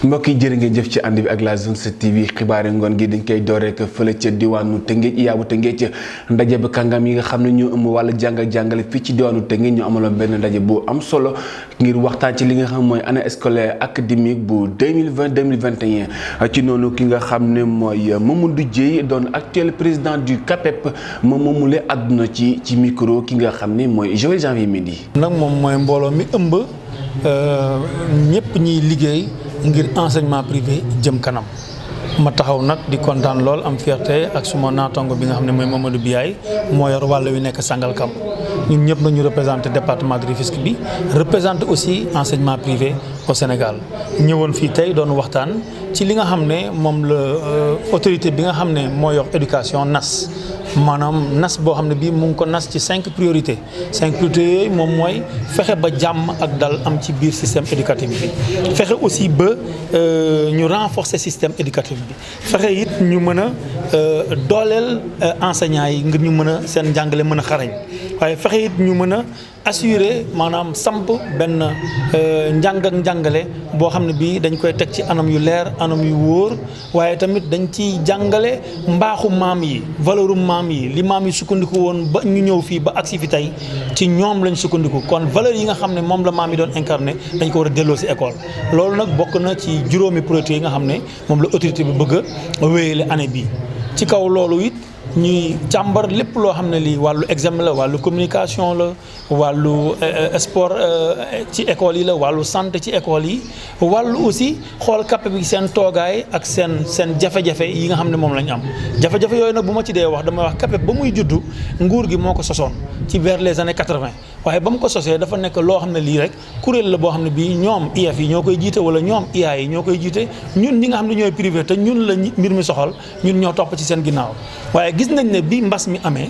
mbokk yi jërë ngeen jëf ci ànd bi ak la Zone 7 TV xibaari ngoon gi dañ koy door rek fële ca diwaanu Tëngéej iyaabu Tëngéej ndaje ba kàngam yi nga xam ne ñoo ëmb wàllu jàng ak jàngale fii ci diwaanu Tëngéej ñu amaloon benn ndaje bu am solo ngir waxtaan ci li nga xam mooy année scolaire académique bu 2020-2021 ci noonu ki nga xam ne mooy Mamadou Dieye doon actuel président du CAPEP moom moomule àdduna ci micro ki nga xam ne mooy Joël Janvier Mendy. nag moom mooy mbooloo mi ëmb ñëpp ñiy liggéey ngir enseignement privé jëm kanam ma taxaw nag di kontaan lool am fierté ak suma naatango bi nga xam ne mooy Mamadou Biaye moo yor wàll wi nekk Sangalkam ñun ñëpp nañu représenté département de Rufisque bi représenté aussi enseignement privé au Sénégal ñëwoon fii tey doon waxtaan ci li nga xam ne moom la autorité bi nga xam ne moo yor éducation nas maanaam nas boo xam ne bii mu ngi ko nas ci 5 priorités yooyu moom mooy fexe ba jàmm ak dal am ci biir système éducatif bi fexe aussi ba ñu renforcer système éducatif bi fexe it ñu mën a dooleel enseignants yi ngir ñu mën a seen njàngale mën a xarañ waaye fexe it ñu mën a assurer maanaam samp benn njàng ak njàngale boo xam ne bii dañ koy teg ci anam yu leer anam yu wóor waaye tamit dañ ci jàngale mbaaxu maam yi valeuru maam yi li maam yi sukkandiku woon ba ñu ñëw fii ba agsi fi tey ci ñoom lañ sukkandiku kon valeur yi nga xam ne moom la maam yi doon incarné dañ ko war a delloo si école loolu nag bokk na ci juróomi priorité yi nga xam ne moom la autorité bi bëgg a wéyale année bii ci kaw loolu it ñuy càmbar lépp loo xam ne lii wàllu examen la wàllu communication la wàllu sport ci école yi la wàllu santé ci école yi wàllu aussi xool CAPEP bi seen toogaay ak seen jafe-jafe yi nga xam ne moom la ñu am jafe-jafe yooyu nag bu ma ci dee wax damay wax CAPEP ba muy juddu nguur gi moo ko sosoon ci vers les années 80 waaye ba mu ko sosee dafa nekk loo xam ne lii rek kuréel la boo xam ne bii ñoom IEF yi ñoo koy jiite wala ñoom IA yi ñoo koy jiite ñun ñi nga xam ne ñooy privé te ñun la mbir mi soxal ñun ñoo topp ci seen ginnaaw waaye gis nañ ne bi mbas mi amee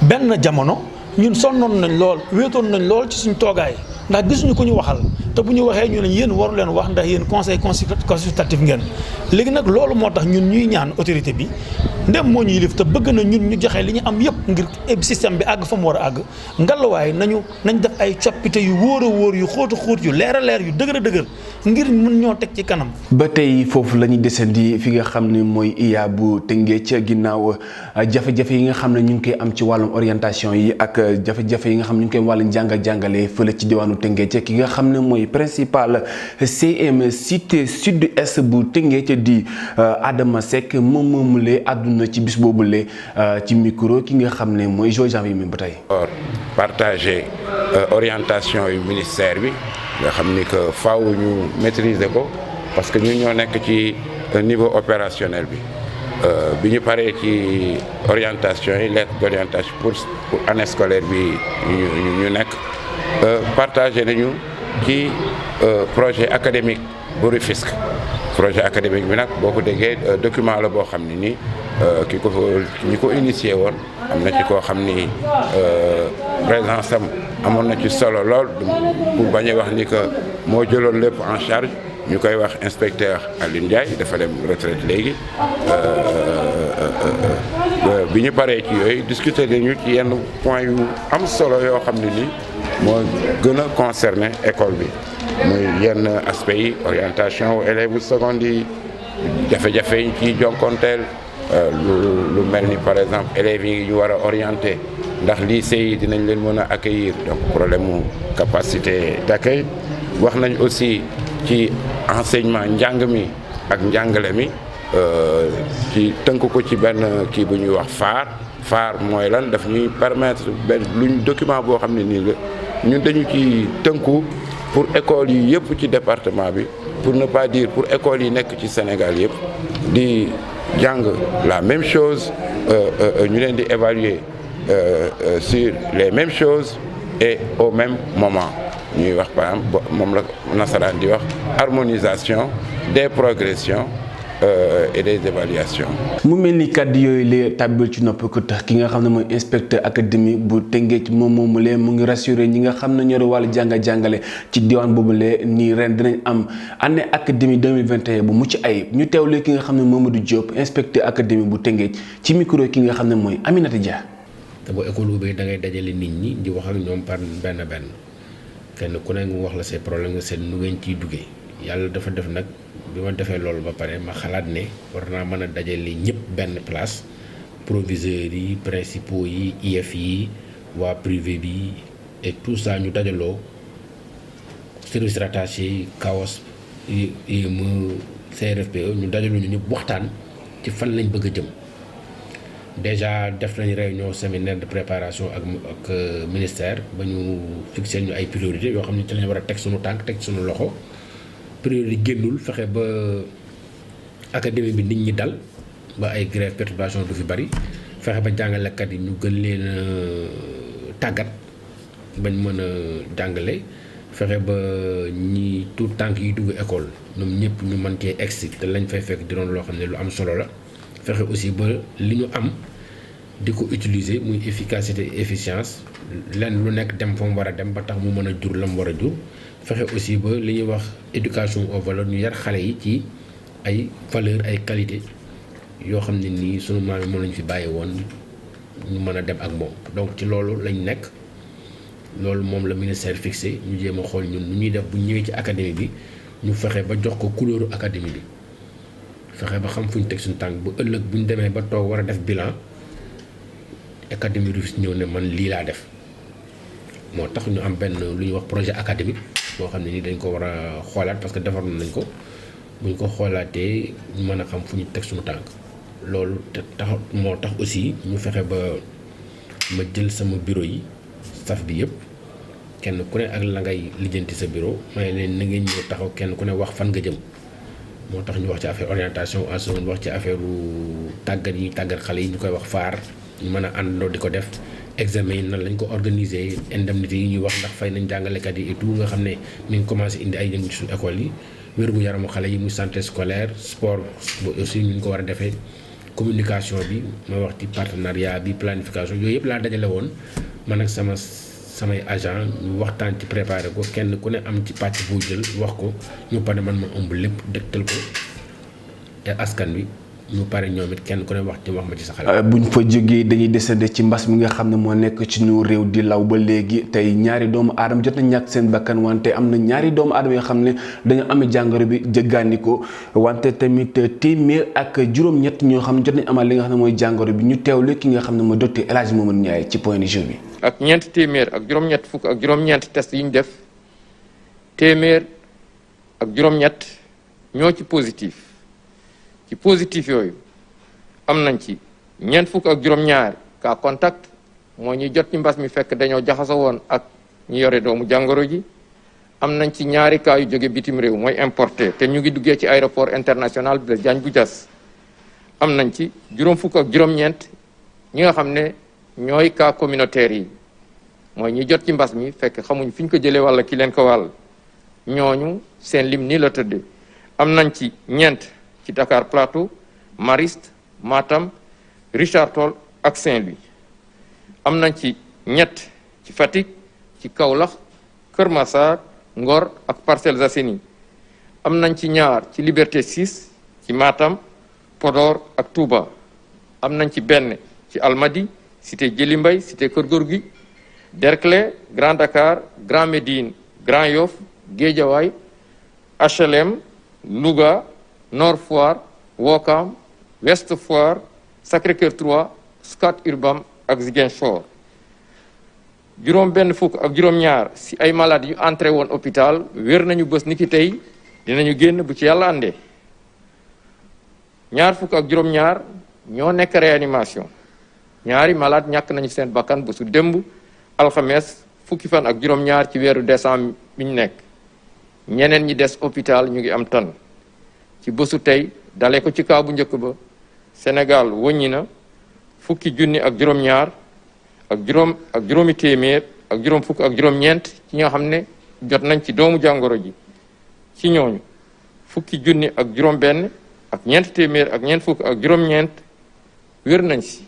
benn jamono ñun sonnoon nañ lool wéetoon nañ lool ci suñ toogaay ndax gisuñu ko ñu waxal te bu ñu waxee ñu ne yéen waru leen wax ndax yéen conseil consultatif ngeen léegi nag loolu moo tax ñun ñuy ñaan autorité bi ndem moo ñu yilif te bëgg na ñun ñu joxe li ñu am yëpp ngir système bi àgg fa mu war a àgg ngallaawaay nañ def ay coppite yu wóor a wóor yu xóot a xóot yu leer a leer yu dëgër a dëgër ngir mën ñoo teg ci kanam. ba tey foofu la ñuy desandi fi nga xam ne mooy IA bu Tëngéej ca ginnaaw jafe-jafe yi nga xam ne ñu ngi koy am ci wàllum orientation yi ak jafe-jafe yi nga xam ne ñu ngi koy wàllum jàng ak jàngale fële ci diwaanu Tëngéej ki nga xam ne mooy principal CM cité sud-est bu Tëngéej di Adama Seck moom moomulee àdduna ci bis boobule ci micro ki nga xam ne mooy Joël Janvier Mendy ba tey. partager orientation yu ministère bi nga xam ni que faaw ñu maîtriser ko parce que ñun ñoo nekk ci niveau opérationnel bi ñu paree ci orientation yi lettre d'orientation pour année scolaire bi ñu nekk partager nañu ci projet académique bu Rufisque projet académique bi nag boo ko déggee document la boo xam ne nii ñi ko initié woon am na ci koo xam ni présence am amoon na ci solo lool pour bañ a wax ni que moo jëloon lépp en charge ñu koy wax inspecteur Alioune Ndiaye dafa dem retraite léegi bi ñu paree ci yooyu discuter nañu ci yenn point yu am solo yoo xam ne nii moo gën a concerné école bi muy yenn aspects yi orientation wu élèves secondaire yi jafe-jafe yi ciy jonkonteel lu mel ni par exemple élèves yi ñu war a orienté ndax lycée yi dinañ leen mën a accueillir donc problème mu capacité d'accueil wax nañ aussi ci enseignement njàng mi ak njàngale mi ci tënk ko ci benn kii bu ñuy wax phare mooy lan daf ñuy permettre benn luñ document boo xam ne nii la ñun dañu ci tënku pour école yi yëpp ci département bi pour ne pas dire pour école yi nekk ci Sénégal yëpp di jàng la même chose ñu leen di évaluer sur les mêmes choses et au même moment ñuy wax par exemple moom la nasaraan di wax harmonisation des progressions et des évaluations. mu mel ni kàddu yooyu la tàbbil ci nopp ko tax ki nga xam ne mooy inspecteur académique bu Tëngéej moom moomulee mu ngi rassuré ñi nga xam ne ñoo wàllu jàngale ci diwaan boobule nii ren dinañ am année académique 2021 bu mucc ayib ñu teewlee ki nga xam ne Mamadou Diop inspecteur académique bu Tëngéej ci micro ki nga xam ne mooy Aminata Dia. te bu école ubbee da ngay dajale nit ñi di wax ak ñoom par benn kenn ku ne nga wax la say problème nga seen nu ngeen ciy duggee yàlla dafa def nag bi ma defee loolu ba pare ma xalaat ne war naa mën a dajale ñëpp benn place proviseurs yi principaux yi IEF yi waa privé bi et tout ça ñu dajaloo service rattaché CAOS IME CRFPE ñu dajaloo ñu ñëpp waxtaan ci fan lañ bëgg a jëm. Déjà def nañ réunion séminaire de préparation ak ministère ba ñu fixé ñu ay priorités yoo xam ne ci lañ war a teg suñu tànk teg suñu loxo priorité génnul fexe ba académie bi nit ñi dal ba ay grève perturbation du fi bari fexe ba jàngalekat yi ñu gën leen a tàggat bañ mën a jàngale fexe ba ñi tout tànk yi dugg école ñoom ñëpp ñu mën cee egsi te lañ fay fekk di doon loo xam ne lu am solo la. fexe aussi ba li ñu am di ko utiliser muy efficacité efficience lenn lu nekk dem fa mu war a dem ba tax mu mën a jur la mu war a jur fexe aussi ba li ñuy wax éducation aux valeurs ñu yar xale yi ci ay valeur ay qualité yoo xam ne nii sunu maam yi moom lañu fi bàyyi woon ñu mën a dem ak moom donc ci loolu lañ nekk loolu moom la ministère fixé ñu jéem a xool ñun nu ñuy def bu ñëwee ci académie bi ñu fexe ba jox ko couleuru académie bi fexe ba xam fu ñu teg suñu tànk bu ëllëg bu ñu demee ba toog war a def bilan académie Rufisque ñëw ne man lii laa def moo tax ñu am benn lu ñuy wax projet académique boo xam ne ni dañ ko war a xoolaat parce que defar nañ ko bu ñu ko xoolaatee ñu mën a xam fu ñu teg suñu tànk loolu te tax moo tax aussi ñu fexe ba ma jël sama bureau yi staff bi yëpp kenn ku ne ak la ngay lijjanti sa bureau may leen na ngeen ñëw taxaw kenn ku ne wax fan nga jëm. moo tax ñu wax ci affaire orientation en seconde wax ci affaire tàggat yi tàggat xale yi ñu koy wax faar ñu mën a àndandoo di ko def examen yi nan lañ ko organiser indemnité yi ñuy wax ndax fay nañ jàngalekat yi et tout nga xam ne mi ngi commencé indi ay yëngu ci suñu école yi wér-gu-yaramu xale yi muy santé scolaire sport aussi ñu ko war a defee communication bi ma wax ci partenariat bi planification yooyu yëpp laa dajale woon man ak samay agent ñu waxtaan ci préparé ko kenn ku ne am ci pàcc bu jël wax ko ñu pare man ma ëmb lépp dëgtal ko te askan wi ñu pare ñoom it kenn ku ne wax ma ci sa xalaat. buñ fa jógee dañuy desandi ci mbas mi nga xam ne moo nekk ci ñu réew di law ba léegi tey ñaari doomu aadama jot na ñàkk seen bakkan wante am na ñaari doomu aadama yoo xam ne dañoo amee jàngoro bi jëggaani ko wante tamit téeméer ak juróom-ñett ñoo xam ne jot nañ amal li nga xam ne mooy jàngoro bi ñu teewlu ki nga xam ne mooy docteur El Hadji Mamadou Ndiaye ci point de vue bi. ak ñeent téeméer ak juróom-ñett fukk ak juróom-ñeent test yi ñu def téeméer ak juróom-ñett ñoo ci positif yooyu am nañ ci ñeent fukk ak juróom-ñaar cas contact moo ñuy jot ci mbas mi fekk dañoo jaxasoo woon ak ñu yore doomu jàngoro ji am nañ ci ñaari cas yu jóge bitim réew mooy importé te ñu ngi duggee ci aéroport international Blaise Diagne bu Diass am nañ ci juróom fukk ak juróom-ñeent ñi nga xam ne ñooy cas communautaire yi mooy ñi jot ci mbas mi fekk xamuñ fi ñu ko jëlee walla ki leen ko wàll ñooñu seen lim nii la tëddee am nañ ci ñeent ci Dakar Plateau Mariste Matam Richard Toll ak Saint-Louis am nañ ci ñett ci Fatick ci Kaolack Kër Massar Ngor ak Parcelles Assainies am nañ ci ñaar ci Liberté 6 ci Matam Podor ak Touba am nañ ci benn ci Almadies cité Djily Mbaye cité Keur Gorgui Derklé Grand Dakar Grand Médine Grand Yoff Guédiawaye HLM Louga Nord Foire Ouakam Ouest Foire Sacré-Cœur 3 Scat Urbam ak Ziguinchor juróom benn fukk ak juróom-ñaar si ay malades yu entré woon hôpital wér nañu bés ni ki tey dinañu génn bu ci yàlla àndee ñaar fukk ak juróom-ñaar ñoo nekk réanimation ñaari malade ñàkk nañu seen bakkan bésu démb alxames fukki fan ak juróom-ñaar ci weeru décembre bi ñu nekk ñeneen ñi des hôpital ñu ngi am tan ci bésu tey dale ko ci kaa bu njëkk ba Sénégal wëññi na fukki junni ak juróom-ñaar ak juróomi téeméer ak juróom fukk ak juróom-ñeent ci ñoo xam ne jot nañ ci doomu jàngoro ji ci ñooñu fukki junni ak juróom-benn ak ñeent téeméer ak ñeent fukk ak juróom-ñeent wér nañ si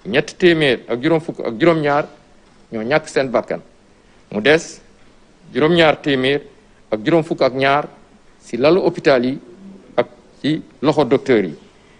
ñett téeméer ak juróom fukk ak juróom-ñaar ñoo ñàkk seen bakkan mu des juróom-ñaar téeméer ak juróom fukk ak ñaar si lalu hôpital yi ak ci loxo docteur yi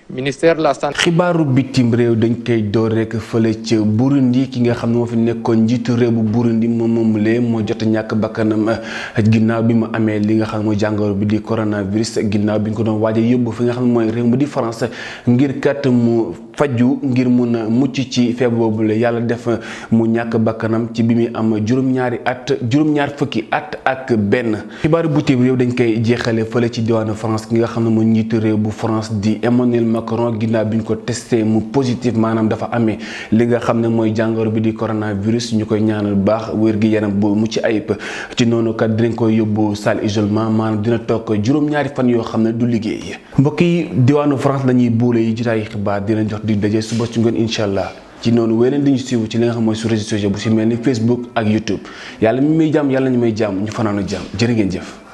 ministère de la santé. xibaaru bitim réew dañ koy door rek fële ca Burundi ki nga xam ne moo fi nekkoon njiitu réew bu Burundi moomulee moo jot a ñàkk bakkanam ginnaaw bi mu amee li nga xam ne mooy jàngoro bi di coronavirus ginnaaw bi ñu ko doon waaj a yóbbu fi nga xam ne mooy réew mu di France ngir kat mu faju ngir mun a mucc ci feebar boobu la yàlla def mu ñàkk bakkanam ci bi muy am juróom-ñaar fukki at ak benn. xibaaru bitim réew dañ koy jeexale fële ci diwaanu France ki nga xam ne mooy njiitu réew bu France di Emmanuel Macron ginnaaw bi ñu ko testé mu positif maanaam dafa amee li nga xam ne mooy jàngoro bi di coronavirus ñu koy ñaanal baax wér gi yaram bu mucc ayib ci noonu kat dinañ koy yóbbu salle isolement maanaam dina toog juróom-ñaari fan yoo xam ne du liggéey. mbokk yi diwaanu France lañuy buule yi jotaay xibaar dina jox di daje suba ci ngoon incha allah ci noonu wéy leen di ñu suivre ci li nga xam mooy sur réseaux sociaux bu si mel ni Facebook ak YouTube yàlla mi may jàmm yàlla ñu may jàmm ñu fanaanu jàmm jërë ngeen jëf.